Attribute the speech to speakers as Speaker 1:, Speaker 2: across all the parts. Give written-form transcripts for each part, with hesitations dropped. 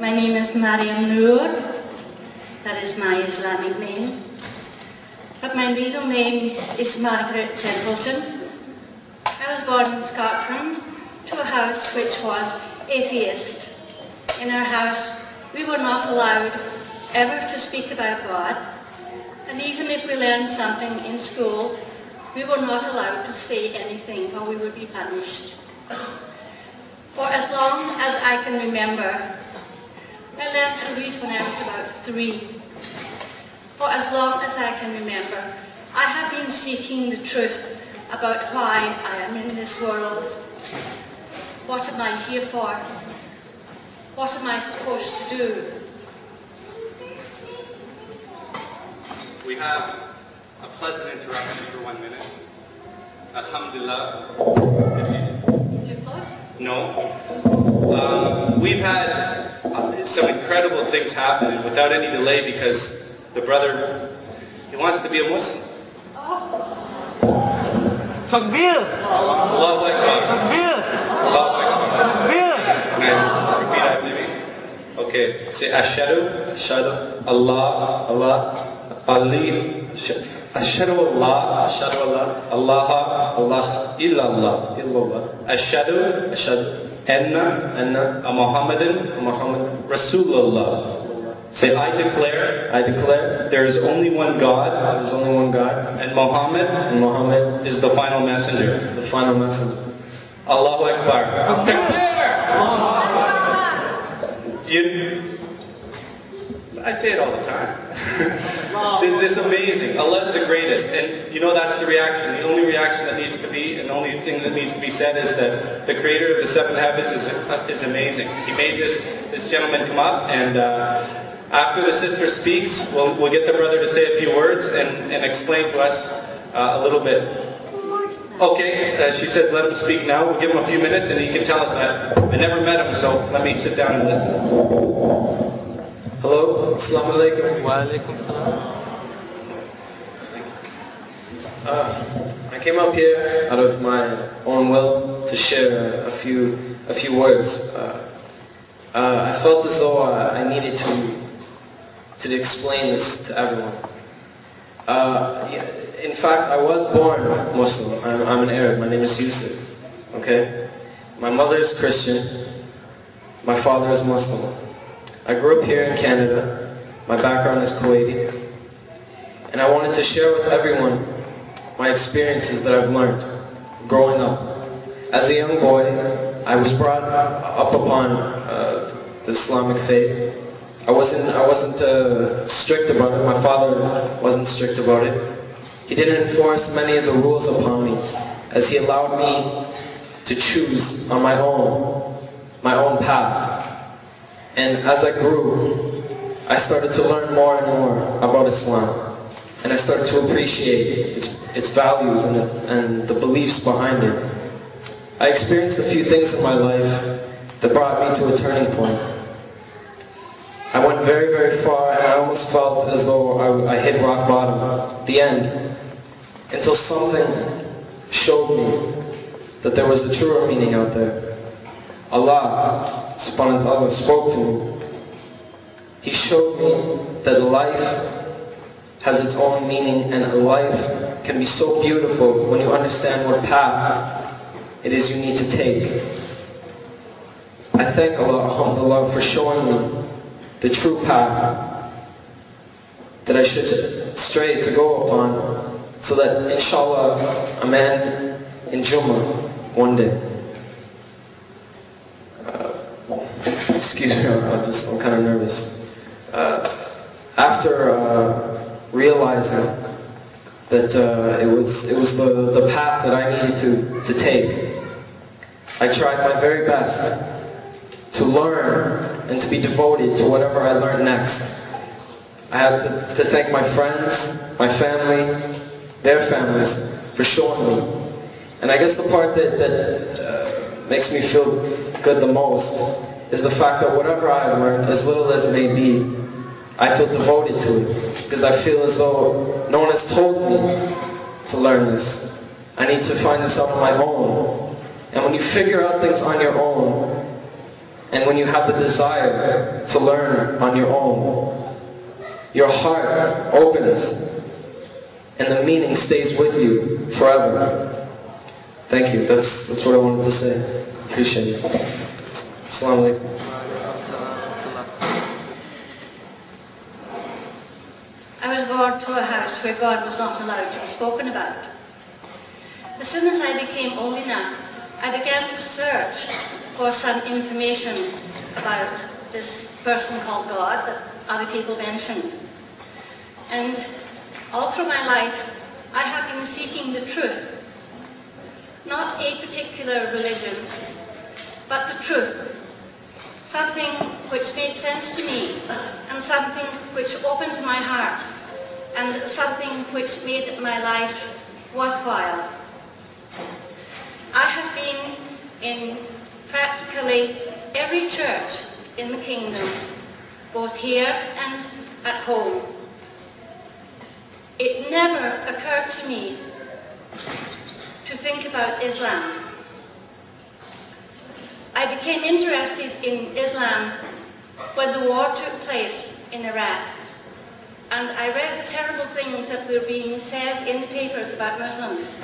Speaker 1: My name is Mariam Noor. That is my Islamic name. But my legal name is Margaret Templeton. I was born in Scotland to a house which was atheist. In our house, we were not allowed ever to speak about God, and even if we learned something in school, we were not allowed to say anything or we would be punished. For as long as I can remember, I learned to read when I was about 3. For as long as I can remember, I have been seeking the truth about why I am in this world. What am I here for? What am I supposed to do?
Speaker 2: We have a pleasant interruption for 1 minute. Alhamdulillah.
Speaker 1: Too close?
Speaker 2: No. We've had some incredible things happen, and without any delay, because the brother, he wants to be a Muslim.
Speaker 3: Takbir!
Speaker 2: Allahu Akbar.
Speaker 3: Takbir!
Speaker 2: Allahu Akbar.
Speaker 3: Takbir!
Speaker 2: Can I repeat after me? Okay. Say Ashhadu, Ashhadu, Allah, Allah, Ali, Ashhadu Allah, Ashhadu Allah, Allah, Allah, illallah, illallah. Ashhadu, Ashhadu. Anna, a Muhammadan, Muhammad, Rasulullah. Say, I declare, there is only one God, and Muhammad is the final messenger, Allahu Akbar. I say it all the time. This is amazing. Allah is the greatest, and you know that's the reaction. The only reaction that needs to be, and the only thing that needs to be said is that the Creator of the 7 heavens is amazing. He made this gentleman come up, and after the sister speaks, we'll get the brother to say a few words and explain to us a little bit. Okay, she said let him speak now. We'll give him a few minutes, and he can tell us that. I never met him, so let me sit down and listen.
Speaker 4: Hello, Assalamu alaikum.
Speaker 3: Wa alaikum salam.
Speaker 4: I came up here out of my own will to share a few words. I felt as though I needed to explain this to everyone. In fact, I was born Muslim. I'm an Arab. My name is Yusuf. Okay, my mother is Christian. My father is Muslim. I grew up here in Canada. My background is Kuwaiti. And I wanted to share with everyone my experiences that I've learned growing up. As a young boy, I was brought up upon the Islamic faith. I wasn't strict about it. My father wasn't strict about it. He didn't enforce many of the rules upon me, as he allowed me to choose on my own path. And as I grew, I started to learn more and more about Islam. And I started to appreciate its values and the beliefs behind it. I experienced a few things in my life that brought me to a turning point. I went very, very far, and I almost felt as though I hit rock bottom, the end, until something showed me that there was a truer meaning out there. Allah subhanahu wa ta'ala spoke to me. He showed me that life has its own meaning, and life can be so beautiful when you understand what path it is you need to take. I thank Allah, alhamdulillah, for showing me the true path that I should stray to go upon, so that inshallah a man in Jummah one day. Excuse me, I'm kind of nervous. After realizing that it was the path that I needed to take, I tried my very best to learn and to be devoted to whatever I learned next. I had to thank my friends, my family, their families for showing me. And I guess the part that makes me feel good the most is the fact that whatever I've learned, as little as it may be, I feel devoted to it, because I feel as though no one has told me to learn this. I need to find this out on my own. And when you figure out things on your own, And when you have the desire to learn on your own, your heart opens and the meaning stays with you forever. Thank you. That's what I wanted to say. Appreciate it. Assalamu alaikum.
Speaker 1: I was born to a house where God was not allowed to be spoken about. As soon as I became old enough, I began to search for some information about this person called God that other people mention. And all through my life, I have been seeking the truth. Not a particular religion, but the truth. Something which made sense to me, and something which opened my heart, and something which made my life worthwhile. I have been in practically every church in the kingdom, both here and at home. It never occurred to me to think about Islam. I became interested in Islam when the war took place in Iraq, and I read the terrible things that were being said in the papers about Muslims.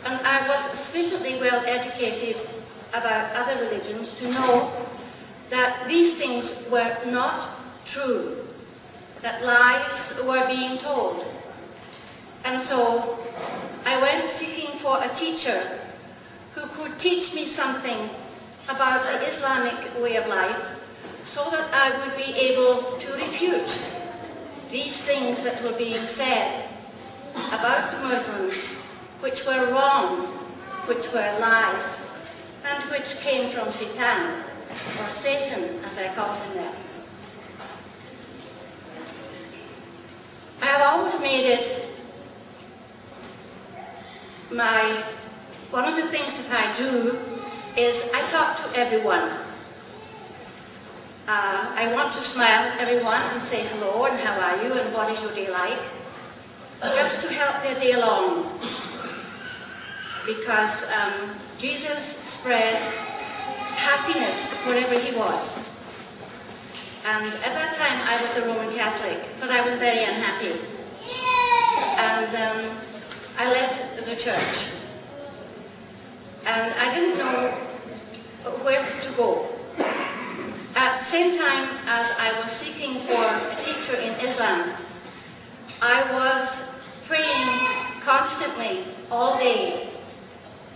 Speaker 1: And I was sufficiently well educated about other religions to know that these things were not true, that lies were being told. And so I went seeking for a teacher who could teach me something about the Islamic way of life so that I would be able to refute these things that were being said about Muslims, which were wrong, which were lies, and which came from Satan, or Satan, as I called him then. I have always made it one of the things that I do is I talk to everyone. I want to smile at everyone and say hello and how are you and what is your day like, just to help their day along. Because Jesus spread happiness wherever he was. And at that time I was a Roman Catholic, but I was very unhappy. And I left the church. And I didn't know where to go. At the same time as I was seeking for a teacher in Islam, I was praying constantly all day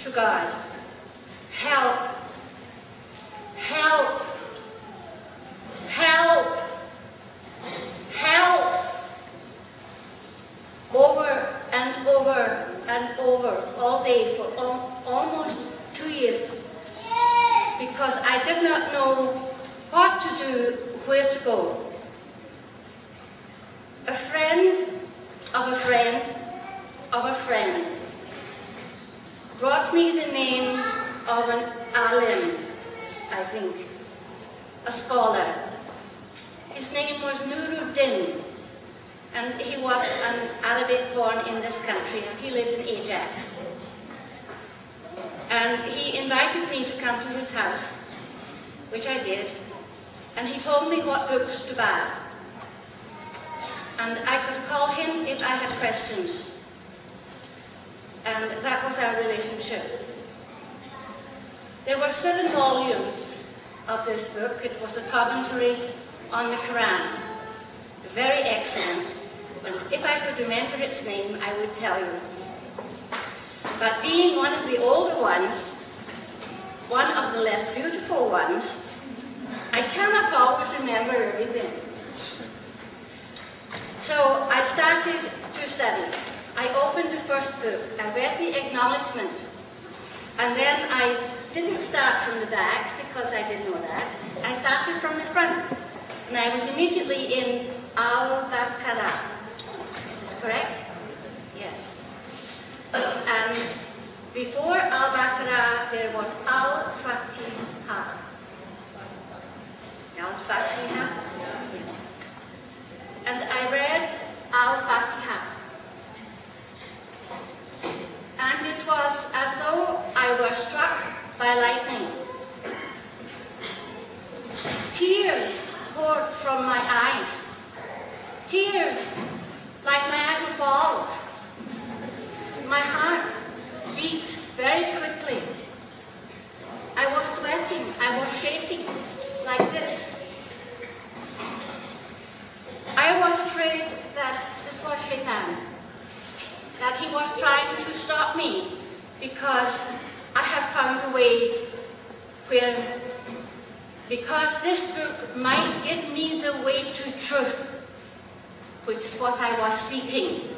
Speaker 1: to God. Help, help, help, help. Over and over and over, all day for almost 2 years. Because I did not know what to do, where to go. A friend of a friend of a friend brought me the name of an alim, I think, a scholar. His name was Nuruddin, and he was an Arabic born in this country, and he lived in Ajax. And he invited me to come to his house, which I did, and he told me what books to buy. And I could call him if I had questions. And that was our relationship. There were 7 volumes of this book. It was a commentary on the Koran. Very excellent. And if I could remember its name, I would tell you. But being one of the older ones, one of the less beautiful ones, I cannot always remember everything. So I started to study. I opened the first book. I read the acknowledgement. And then I didn't start from the back because I didn't know that. I started from the front. And I was immediately in Al-Baqarah. Is this correct? Yes. And before Al-Baqarah, there was Al-Fatiha. Al-Fatiha? Yes. And I read Al-Fatiha. And it was as though I was struck by lightning. Tears poured from my eyes. Tears like Niagara Falls. My heart beat very quickly. I was sweating, I was shaking like this. I was afraid that this was Shaitan, that he was trying to stop me because I have found a way because this book might give me the way to truth, which is what I was seeking.